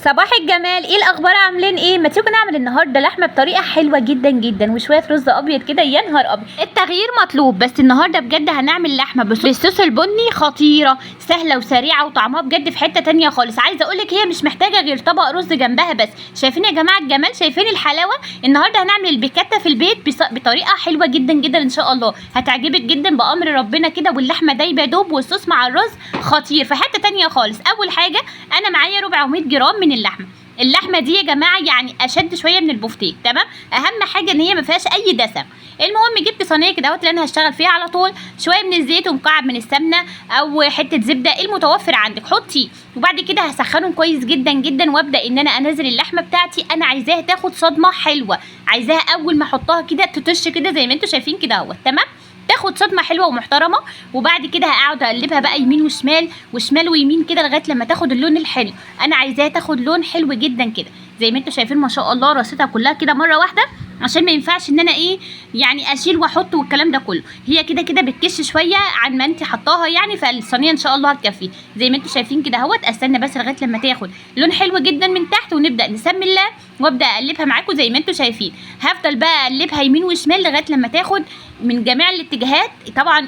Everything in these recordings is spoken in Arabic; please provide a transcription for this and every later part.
صباح الجمال، ايه الاخبار؟ عاملين ايه؟ ما تيجوا نعمل النهارده لحمه بطريقه حلوه جدا جدا وشويه رز ابيض كده. يا نهار ابيض، التغيير مطلوب. بس النهارده بجد هنعمل لحمه بالصوص البني، خطيره سهله وسريعه وطعمها بجد في حته تانية خالص. عايزه اقولك هي مش محتاجه غير طبق رز جنبها بس. شايفين يا جماعه الجمال؟ شايفين الحلاوه؟ النهارده هنعمل البيكاتا في البيت بطريقه حلوه جدا جدا ان شاء الله، هتعجبك جدا بامر ربنا كده. واللحمه دايبه دوب والصوص مع الرز خطير في حته تانية خالص. اول حاجه انا معايا 400 جرام من اللحمه دي يا جماعه يعني اشد شويه من البفتيك، تمام. اهم حاجه ان هي ما فيهاش اي دسم. المهم جبت صينيه كده اللي انا هشتغل فيها على طول، شويه من الزيت ومكعب من السمنه او حته زبده المتوفر عندك حطي. وبعد كده هسخنهم كويس جدا جدا وابدا ان انا انزل اللحمه بتاعتي. انا عايزاها تاخد صدمه حلوه، عايزاها اول ما احطها كده تطش كده زي ما انتم شايفين كده اهوت، تمام. تاخد صدمه حلوه ومحترمه. وبعد كده هقعد اقلبها بقى يمين وشمال وشمال ويمين كده لغايه لما تاخد اللون الحلو. انا عايزاها تاخد لون حلو جدا كده زي ما انتم شايفين ما شاء الله، رصيتها كلها كده مره واحده عشان ما ينفعش ان انا يعني اشيل واحط والكلام ده كله. هي كده كده بتكش شويه عن ما انت حطاها يعني، فالصينيه ان شاء الله هتكفي زي ما انتم شايفين كده اهوت. استنى بس لغايه لما تاخد لون حلو جدا من تحت ونبدا نسمي الله وابدا اقلبها معاكم زي ما انتم شايفين. هفضل بقى اقلبها يمين وشمال لغايه لما تاخد من جميع الاتجاهات طبعا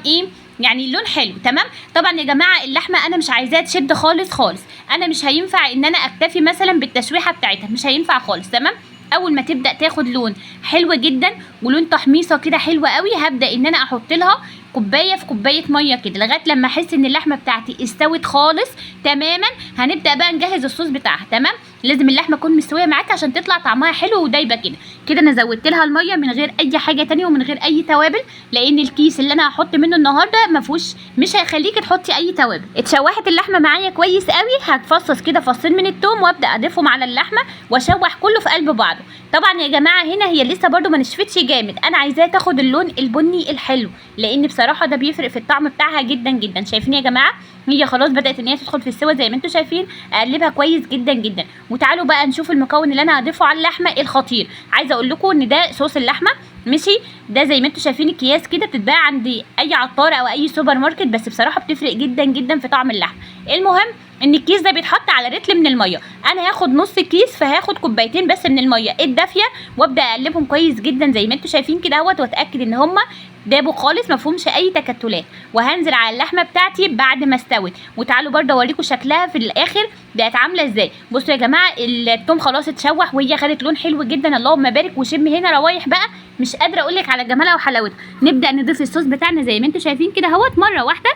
يعني لون حلو، تمام. طبعا يا جماعه اللحمه انا مش عايزاها تشد خالص خالص. انا مش هينفع ان انا اكتفي مثلا بالتشويحه بتاعتها، مش هينفع خالص، تمام. اول ما تبدا تاخد لون حلو جدا ولون تحميصه كده حلوه قوي، هبدا ان انا احط لها كوبايه في كوبايه ميه كده لغايه لما احس ان اللحمه بتاعتي استوت خالص تماما. هنبدا بقى نجهز الصوص بتاعها، تمام. لازم اللحمه تكون مستويه معاكي عشان تطلع طعمها حلو ودايبه كده. كده انا زودت لها الميه من غير اي حاجه تانية ومن غير اي توابل، لان الكيس اللي انا هحط منه النهارده ما فيهوش، مش هيخليكي تحطي اي توابل. اتشوحت اللحمه معايا كويس قوي. هتفصص كده فصين من الثوم وابدا اضيفهم على اللحمه واشوح كله في قلب بعضه. طبعا يا جماعه هنا هي لسه برده ما نشفتش جامد، انا عايزاها تاخد اللون البني الحلو لان بصراحه ده بيفرق في الطعم بتاعها جدا جدا. شايفين يا جماعه هي خلاص بدات ان هي تدخل في السوا زي ما انتم شايفين. اقلبها كويس جدا جدا. وتعالوا بقى نشوف المكون اللي انا هضيفه على اللحمه الخطير. عايزه اقول لكم ان ده صوص اللحمه، ماشي. ده زي ما انتم شايفين اكياس كده بتتباع عند اي عطار او اي سوبر ماركت، بس بصراحه بتفرق جدا جدا في طعم اللحمه. المهم ان الكيس ده بيتحط على رتل من الميه. انا هاخد نص كيس فهاخد كوبايتين بس من الميه الدافيه وابدا اقلبهم كويس جدا زي ما انتم شايفين كده اهوت، واتاكد ان هما دابوا خالص ما فيهمش اي تكتلات. وهنزل على اللحمه بتاعتي بعد ما استوت. وتعالوا برده اوريكم شكلها في الاخر بقت عامله ازاي. بصوا يا جماعه الثوم خلاص اتشوح وهي خدت لون حلو جدا، اللهم بارك. وشم هنا روايح بقى مش قادره اقول لك على جمالها وحلاوتها. نبدا نضيف الصوص بتاعنا زي ما انتم شايفين كده اهوت مره واحده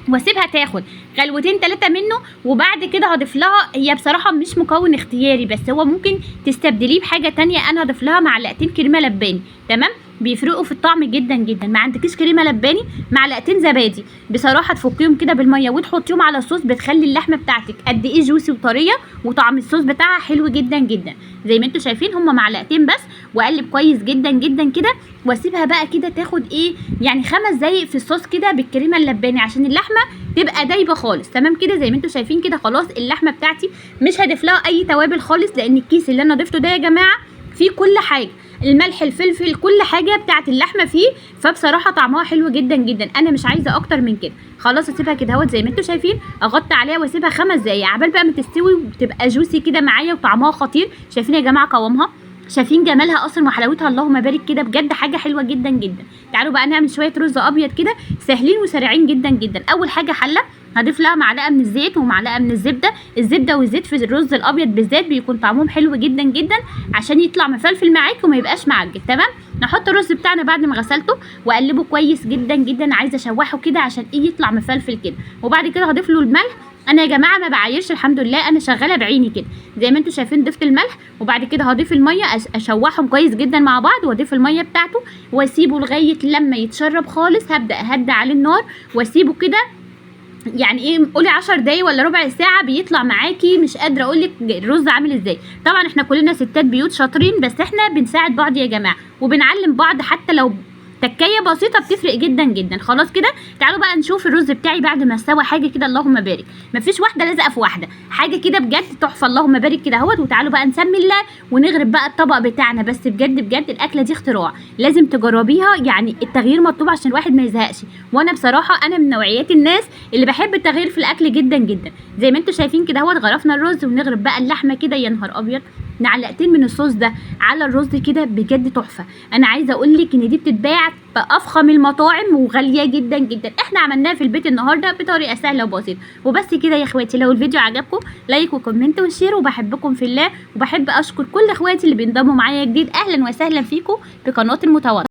واسيبها تاخد غلوتين 3 منه. وبعد كده هضيف لها، هي بصراحه مش مكون اختياري بس هو ممكن تستبدليه بحاجه تانية. انا هضيف لها معلقتين كريمه لباني، تمام. بيفرقوا في الطعم جدا جدا. ما عندكيش كريمه لباني، معلقتين زبادي بصراحه تفكيهم كده بالميه وتحطيهم على الصوص، بتخلي اللحمه بتاعتك قد ايه جوسي وطريه وطعم الصوص بتاعها حلو جدا جدا زي ما انتم شايفين. هما معلقتين بس. واقلب كويس جدا جدا كده واسيبها بقى كده تاخد يعني 5 دقايق في الصوص كده بالكريمه اللباني عشان اللحمه تبقى دايبه خالص، تمام كده زي ما انتم شايفين كده. خلاص اللحمه بتاعتي مش هضيف لها اي توابل خالص لان الكيس اللي انا ضفته ده يا جماعه فيه كل حاجه، الملح الفلفل كل حاجه بتاعت اللحمه فيه، فبصراحه طعمها حلو جدا جدا. انا مش عايزه اكتر من كده. خلاص اسيبها كده اهوت زي ما انتم شايفين. اغطي عليها واسيبها 5 دقايق عبال بقى ما تستوي وتبقى جوسي كده معايا وطعمها خطير. شايفين يا جماعه قوامها؟ شايفين جمالها اصلا وحلاوتها؟ اللهم بارك كده بجد حاجه حلوه جدا جدا. تعالوا بقى نعمل شويه رز ابيض كده سهلين وسريعين جدا جدا. اول حاجه حله هضيف لها معلقه من الزيت ومعلقه من الزبده. الزبده والزيت في الرز الابيض بالذات بيكون طعمهم حلو جدا جدا عشان يطلع مفلفل معاك وما يبقاش معجن، تمام. نحط الرز بتاعنا بعد ما غسلته واقلبه كويس جدا جدا. عايزه اشوحه كده عشان يطلع مفلفل كده. وبعد كده هضيف له الملح. انا يا جماعه ما بعايرش الحمد لله، انا شغاله بعيني كده زي ما انتم شايفين. ضفت الملح وبعد كده هضيف الميه اشوحهم كويس جدا مع بعض واضيف الميه بتاعته واسيبه لغايه لما يتشرب خالص. هبدا اهدي عليه النار واسيبه كده يعني قولي 10 دقايق ولا ربع ساعه بيطلع معاكي. مش قادره اقول لك الرز عامل ازاي. طبعا احنا كلنا ستات بيوت شاطرين بس احنا بنساعد بعض يا جماعه وبنعلم بعض. حتى لو تكايه بسيطه بتفرق جدا جدا. خلاص كده تعالوا بقى نشوف الرز بتاعي بعد ما استوى. حاجه كده اللهم بارك، مفيش واحده لازقه في واحده، حاجه كده بجد تحفه اللهم بارك كده اهوت. وتعالوا بقى نسمي الله ونغرب بقى الطبق بتاعنا. بس بجد بجد الاكله دي اختراع، لازم تجربيها، يعني التغيير مطلوب عشان الواحد ما يزهقش. وانا بصراحه انا من نوعيات الناس اللي بحب التغيير في الاكل جدا جدا. زي ما انتم شايفين كده اهوت غرفنا الرز ونغرب بقى اللحمه كده. يا نهار ابيض، معلقتين من الصوص ده على الرز كده بجد تحفه. انا عايزه اقول لك ان دي بتتباع في افخم المطاعم وغاليه جدا جدا. احنا عملناها في البيت النهارده بطريقه سهله وبسيطه. وبس كده يا اخواتي، لو الفيديو عجبكم لايك وكومنت وشير، وبحبكم في الله. وبحب اشكر كل اخواتي اللي بينضموا معايا جديد. اهلا وسهلا فيكم في قناه المتواضع.